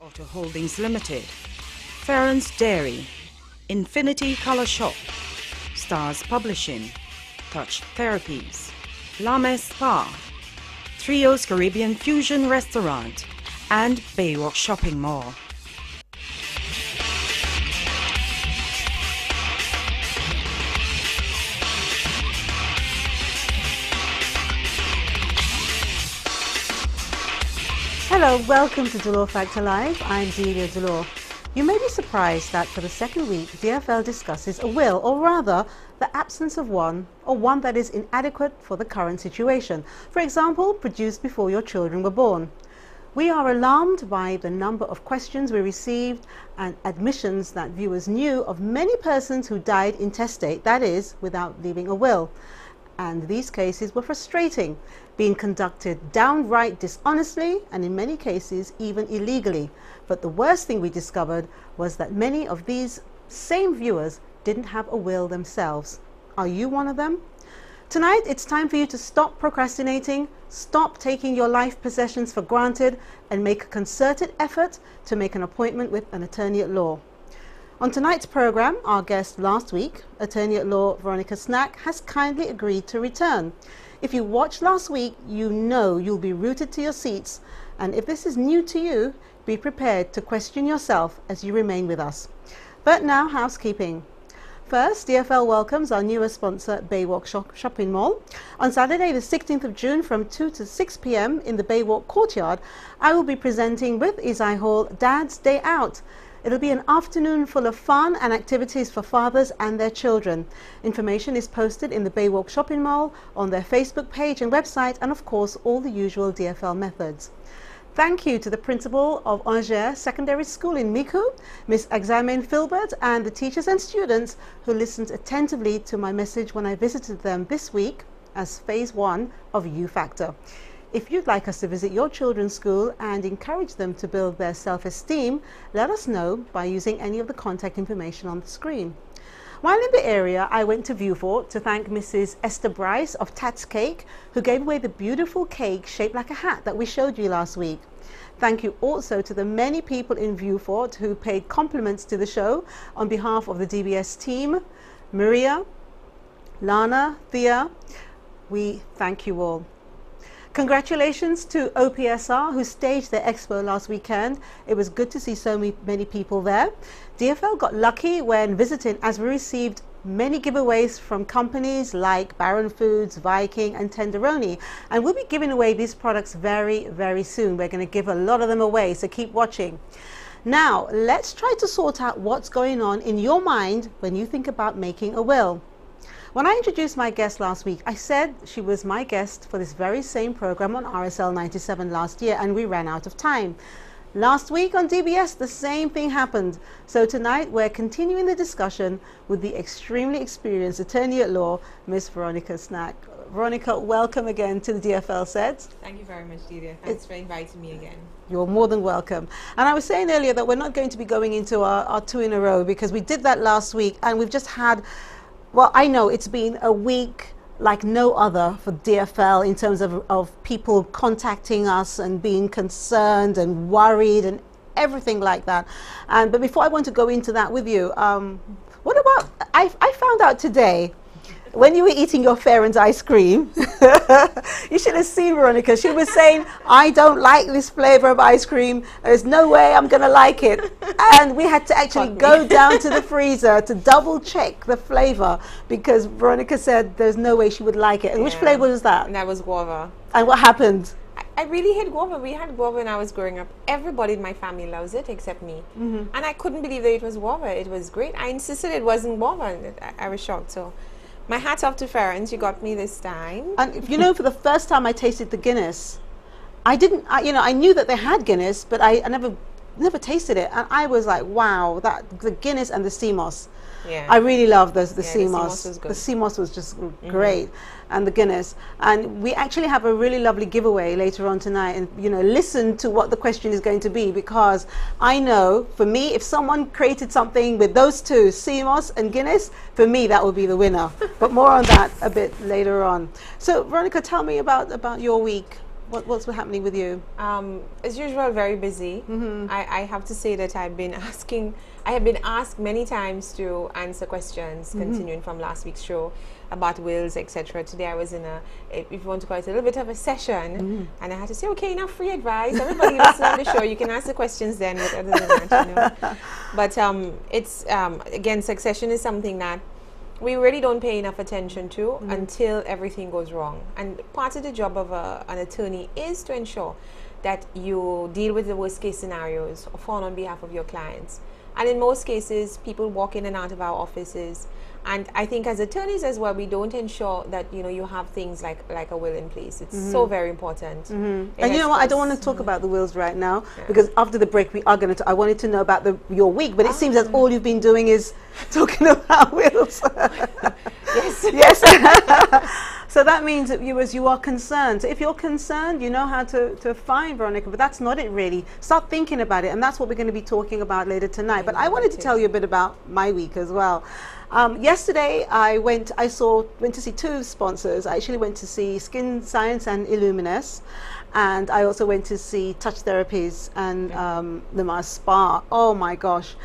Auto Holdings Limited, Ferrans Dairy, Infinity Color Shop, Stars Publishing, Touch Therapies, Lame Spa, Trio's Caribbean Fusion Restaurant, and Baywalk Shopping Mall. Hello, welcome to Delore Factor Live. I'm Delia Delore. You may be surprised that for the second week, DFL discusses a will, or rather, the absence of one, or one that is inadequate for the current situation. For example, produced before your children were born. We are alarmed by the number of questions we received and admissions that viewers knew of many persons who died intestate, that is, without leaving a will. And these cases were frustrating, being conducted downright dishonestly and in many cases even illegally. But the worst thing we discovered was that many of these same viewers didn't have a will themselves. Are you one of them? Tonight it's time for you to stop procrastinating, stop taking your life possessions for granted, and make a concerted effort to make an appointment with an attorney at law. On tonight's program, our guest last week, attorney at law Veronica Snack, has kindly agreed to return. If you watched last week, you know you'll be rooted to your seats, and if this is new to you, be prepared to question yourself as you remain with us. But now, housekeeping. First, DFL welcomes our newest sponsor, Baywalk Shopping Mall. On Saturday, the 16th of June, from 2 to 6 p.m. in the Baywalk Courtyard, I will be presenting with Isai Hall Dad's Day Out. It'll be an afternoon full of fun and activities for fathers and their children. Information is posted in the Baywalk Shopping Mall, on their Facebook page and website, and of course all the usual DFL methods. Thank you to the principal of Angers Secondary School in Miku, Miss Examen Filbert, and the teachers and students who listened attentively to my message when I visited them this week as phase 1 of U Factor. If you'd like us to visit your children's school and encourage them to build their self-esteem, let us know by using any of the contact information on the screen. While in the area, I went to Viewfort to thank Mrs. Esther Bryce of Tats Cake, who gave away the beautiful cake shaped like a hat that we showed you last week. Thank you also to the many people in Viewfort who paid compliments to the show on behalf of the DBS team. Maria, Lana, Thea, we thank you all. Congratulations to OPSR who staged their expo last weekend. It was good to see so many people there. DFL got lucky when visiting, as we received many giveaways from companies like Baron Foods, Viking and Tenderoni, and we'll be giving away these products very, very soon. We're going to give a lot of them away, so keep watching. Now let's try to sort out what's going on in your mind when you think about making a will. When I introduced my guest last week, I said she was my guest for this very same program on RSL 97 last year, and we ran out of time. Last week on DBS, the same thing happened. So tonight we're continuing the discussion with the extremely experienced attorney at law, Miss Veronica Snack. Veronica, welcome again to the DFL set. Thank you very much, Delia. Thanks for inviting me again. You're more than welcome. And I was saying earlier that we're not going to be going into our two in a row, because we did that last week and we've just had, well, I know it's been a week like no other for DFL in terms of people contacting us and being concerned and worried and everything like that. But before I want to go into that with you, what about, I found out today, when you were eating your Ferrans ice cream, you should have seen Veronica. She was saying, I don't like this flavor of ice cream. There's no way I'm going to like it. And we had to actually go down to the freezer to double check the flavor, because Veronica said there's no way she would like it. And which flavor was that? And that was guava. And what happened? I really hate guava. We had guava when I was growing up. Everybody in my family loves it except me. And I couldn't believe that it was guava. It was great. I insisted it wasn't guava. And I was shocked. So my hat's off to Ferrans. You got me this time. And you know, for the first time I tasted the Guinness, I knew that they had Guinness, but I never tasted it. And I was like, wow, the Guinness and the sea moss. Yeah. I really love the sea the moss. was good. The sea moss was just great, and the Guinness. And we actually have a really lovely giveaway later on tonight. And listen to what the question is going to be, because I know for me, if someone created something with those two, sea moss and Guinness, for me that would be the winner. But more on that a bit later on. So Veronica, tell me about your week. What's happening with you? As usual, very busy. I have to say that I have been asked many times to answer questions, continuing from last week's show about wills, etc. Today I was in if you want to call it, a little bit of a session, and I had to say, okay, enough free advice. Everybody listen on the show. You can ask the questions then, but other than that, you know. But it's again, succession is something that we really don't pay enough attention to until everything goes wrong. And part of the job of an attorney is to ensure that you deal with the worst case scenarios on behalf of your clients. And in most cases, people walk in and out of our offices. And I think as attorneys as well, we don't ensure that, you know, you have things like a will in place. It's so very important. And you know what? I don't want to talk about the wills right now, because after the break we are going to. I wanted to know about your week, but it seems that all you've been doing is talking about wills. Yes. Yes. So that means that you are concerned. So if you're concerned, you know how to find Veronica, but that's not it really. Start thinking about it, and that's what we're going to be talking about later tonight. But I wanted to tell you a bit about my week as well. Yesterday I went to see two sponsors. I actually went to see Skin Science and Illuminous, and I also went to see Touch Therapies and the Mars Spa. Oh my gosh.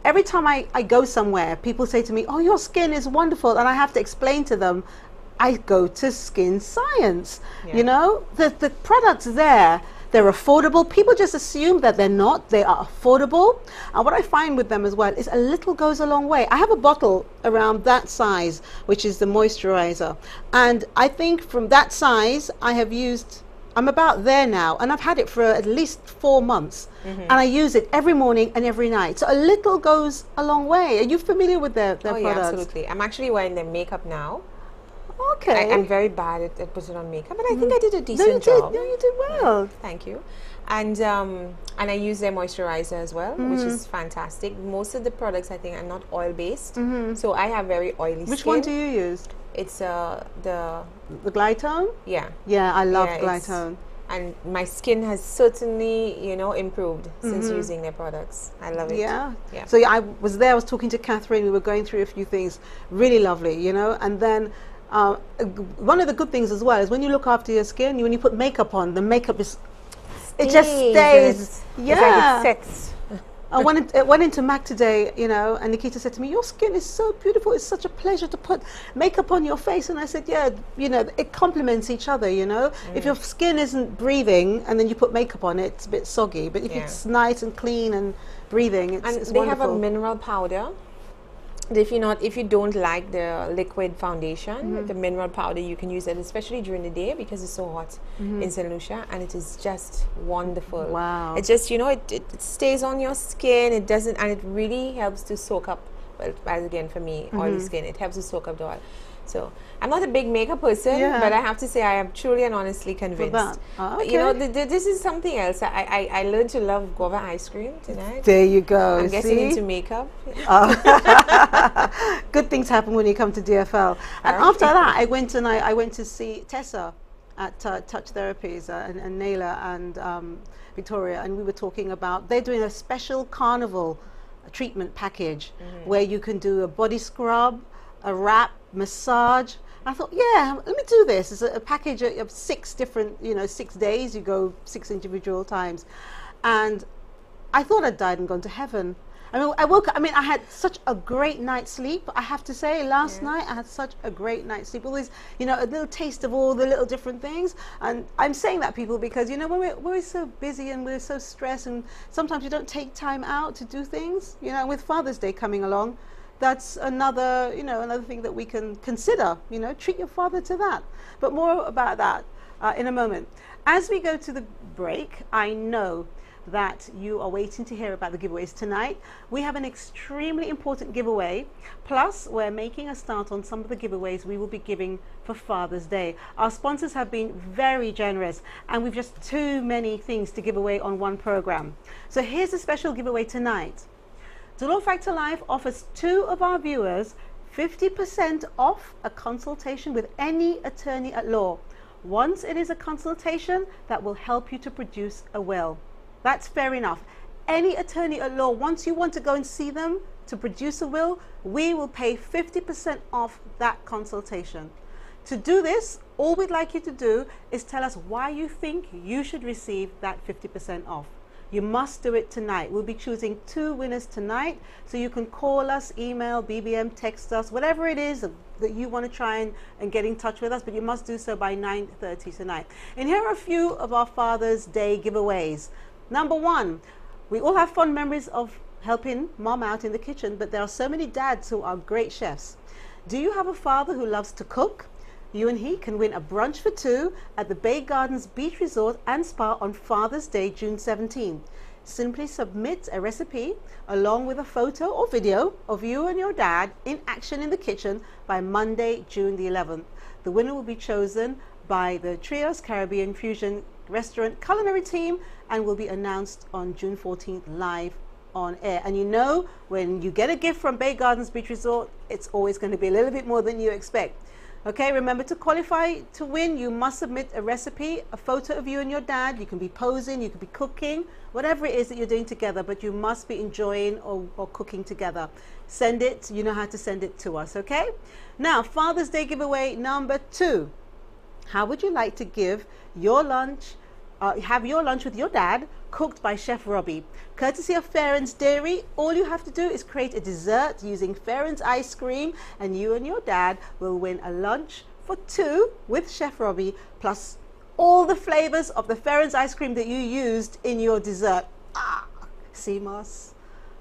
Every time I go somewhere, people say to me, oh, your skin is wonderful, and I have to explain to them, I go to Skin Science. You know, the products there, they're affordable. People just assume that they're not. They are affordable. And what I find with them as well is a little goes a long way. I have a bottle around that size, which is the moisturizer. And I think from that size, I'm about there now, and I've had it for at least 4 months. And I use it every morning and every night. So a little goes a long way. Are you familiar with their products? Yeah, absolutely. I'm actually wearing their makeup now. Okay. I'm very bad at putting on makeup, but I think I did a decent job. No, you did well. Thank you. And I use their moisturizer as well, which is fantastic. Most of the products I think are not oil based, so I have very oily skin. Which one do you use? It's the Glytone? Yeah. Yeah, I love Glytone. And my skin has certainly, you know, improved since using their products. I love it. Yeah. Yeah. So I was there, I was talking to Catherine, we were going through a few things, really lovely, you know, and then one of the good things as well is when you look after your skin, when you put makeup on, the makeup it just stays. Yeah. It's like it sets. I went into MAC today, you know, and Nikita said to me, your skin is so beautiful. It's such a pleasure to put makeup on your face. And I said, yeah, you know, it complements each other, you know. If your skin isn't breathing and then you put makeup on it, it's a bit soggy. But if it's nice and clean and breathing, it's wonderful. And they have a mineral powder. If you don't like the liquid foundation, the mineral powder, you can use it, especially during the day because it's so hot in St. Lucia, and it is just wonderful. Wow. It just, you know, it stays on your skin, it doesn't, and it really helps to soak up, well, as again for me, oily skin, it helps to soak up the oil. So I'm not a big makeup person, but I have to say I am truly and honestly convinced. Okay. You know, this is something else. I learned to love guava ice cream tonight. There you go. I'm getting into makeup. Good things happen when you come to DFL. And after that, I went to see Tessa at Touch Therapies and Naila and Victoria, and we were talking about they're doing a special carnival treatment package where you can do a body scrub, a wrap, massage. I thought, yeah, let me do this. It's a package of 6 different, 6 days. You go 6 individual times. And I thought I'd died and gone to heaven. I mean, I had such a great night's sleep. I have to say, last night I had such a great night's sleep. Always, a little taste of all the little different things. And I'm saying that, people, because, when we're so busy and we're so stressed, and sometimes you don't take time out to do things, with Father's Day coming along, that's another thing that we can consider, treat your father to that. But more about that in a moment. As we go to the break, I know that you are waiting to hear about the giveaways tonight. We have an extremely important giveaway. Plus, we're making a start on some of the giveaways we will be giving for Father's Day. Our sponsors have been very generous, and we've just too many things to give away on one program. So here's a special giveaway tonight. The Law Factor Live offers 2 of our viewers 50% off a consultation with any attorney at law. Once it is a consultation that will help you to produce a will. That's fair enough. Any attorney at law, once you want to go and see them to produce a will, we will pay 50% off that consultation. To do this, all we'd like you to do is tell us why you think you should receive that 50% off. You must do it tonight. We'll be choosing 2 winners tonight, so you can call us, email, BBM, text us, whatever it is that you want to try and get in touch with us, but you must do so by 9:30 tonight. And here are a few of our Father's Day giveaways. Number 1, we all have fond memories of helping mom out in the kitchen, but there are so many dads who are great chefs. Do you have a father who loves to cook? You and he can win a brunch for 2 at the Bay Gardens Beach Resort and Spa on Father's Day, June 17th. Simply submit a recipe along with a photo or video of you and your dad in action in the kitchen by Monday, June the 11th. The winner will be chosen by the Trios Caribbean Fusion Restaurant culinary team and will be announced on June 14th live on air. And you know, when you get a gift from Bay Gardens Beach Resort, it's always going to be a little bit more than you expect. Okay, remember, to qualify to win, you must submit a recipe, a photo of you and your dad. You can be posing, you could be cooking, whatever it is that you're doing together, but you must be enjoying or cooking together. Send it, you know how to send it to us, okay? Now, Father's Day giveaway number 2. How would you like to give your lunch, have your lunch with your dad, cooked by Chef Robbie? Courtesy of Farron's Dairy, all you have to do is create a dessert using Farron's ice cream, and you and your dad will win a lunch for 2 with Chef Robbie, plus all the flavors of the Farron's ice cream that you used in your dessert. CMOS.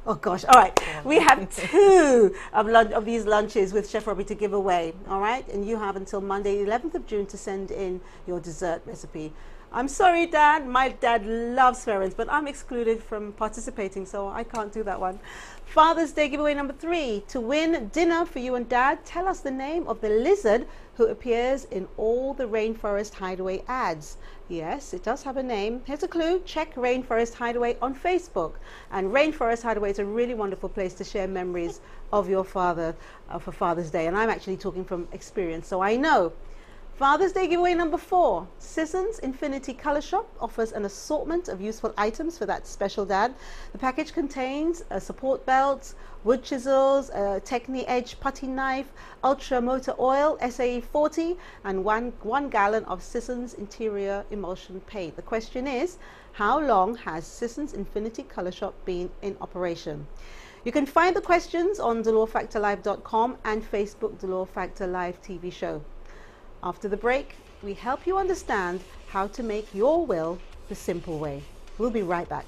Oh gosh, all right. We have 2 of these lunches with Chef Robbie to give away, all right? And you have until Monday, 11th of June to send in your dessert recipe. I'm sorry, Dad. My dad loves Farron's, but I'm excluded from participating, so I can't do that one. Father's Day giveaway number 3. To win dinner for you and Dad, tell us the name of the lizard who appears in all the Rainforest Hideaway ads. Yes, it does have a name. Here's a clue. Check Rainforest Hideaway on Facebook. And Rainforest Hideaway is a really wonderful place to share memories of your father for Father's Day. And I'm actually talking from experience, so I know. Father's Day giveaway number 4. Sisson's Infinity Color Shop offers an assortment of useful items for that special dad. The package contains support belts, wood chisels, a Techni Edge putty knife, Ultra Motor Oil, SAE 40, and one gallon of Sisson's Interior Emulsion Paint. The question is, how long has Sisson's Infinity Color Shop been in operation? You can find the questions on DelawFactorLive.com and Facebook Delaw Factor Live TV show. After the break, we help you understand how to make your will the simple way. We'll be right back.